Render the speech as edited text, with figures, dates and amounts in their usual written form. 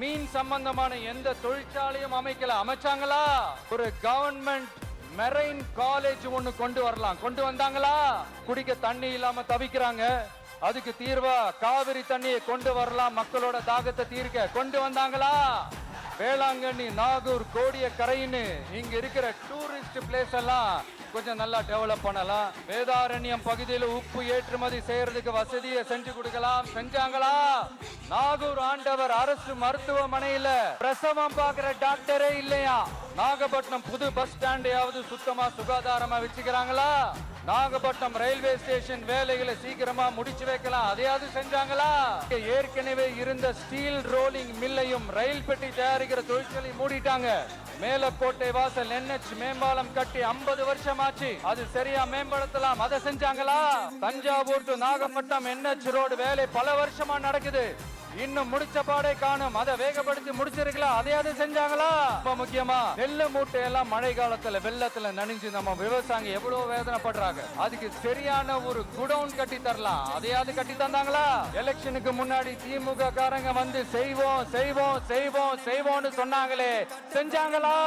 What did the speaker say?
மீன் சம்பந்தமான எந்த தொழிற்சாலையும் அமைக்கல. அமைச்சாங்களா? ஒரு கவர்மெண்ட் மெரைன் காலேஜ் ஒண்ணு கொண்டு வரலாம். கொண்டு வந்தாங்களா? குடிக்க தண்ணி இல்லாம தவிக்கிறாங்க, அதுக்கு தீர்வா காவிரி தண்ணியை கொண்டு வரலாம், மக்களோட தாகத்தை தீர்க்க கொண்டு வந்தாங்களா? வேளாங்கண்ணி, நாகூர், கோடியக்கரைன்னு இங்க இருக்கிற டூரிஸ்ட் பிளேஸ் எல்லாம் கொஞ்சம் நல்லா டெவலப் பண்ணலாம். வேதாரண்யம் பகுதியில் உப்பு ஏற்றுமதி செய்யறதுக்கு வசதியை செஞ்சு கொடுக்கலாம். செஞ்சாங்களா? நாகூர் ஆண்டவர் அரசு மருத்துவமனையில பிரசவம் பார்க்கிற டாக்டரே இல்லையா? நாகப்பட்டினம் புது பஸ் ஸ்டாண்டையாவது சுத்தமா சுகாதாரமா வச்சுக்கிறாங்களா? நாகப்பட்டினம் ரயில்வே ஸ்டேஷன் வேலைகளை சீக்கிரமா முடிச்சு வைக்கலாம், அதையாவது செஞ்சாங்களா? ஏற்கனவே இருந்த ஸ்டீல் ரோலிங் மில்லையும் ரயில் பெட்டி தயாரிக்கிற தொழிற்சாலை மூடிட்டாங்க. மேலக்கோட்டை வாசல் NH மேம்பாலம் கட்டி 50 வருஷம் ஆச்சு, அது சரியா மேம்படுத்தலாம், அதை செஞ்சாங்களா? Thanjavur to Nagapattinam NH road வேலை பல வருஷமா நடக்குது, இன்னும் முடிச்ச பாடே காணும், அதை வேகப்படுத்தி முடிச்சிருக்கலாம், அதையாவது செஞ்சாங்களா? ரொம்ப முக்கியமா நெல்லு மூட்டை எல்லாம் மழை காலத்துல வெள்ளத்துல நனைஞ்சு நம்ம விவசாயிங்க எவ்வளவு வேதனைப்படுறாங்க, அதுக்கு சரியான ஒரு குடவுன் கட்டி தரலாம், அதையாவது கட்டி தந்தாங்களா? எலெக்ஷனுக்கு முன்னாடி திமுக காரங்க வந்து செய்வோம் செய்வோம் செய்வோம் செய்வோம்னு சொன்னாங்களே, செஞ்சாங்களா?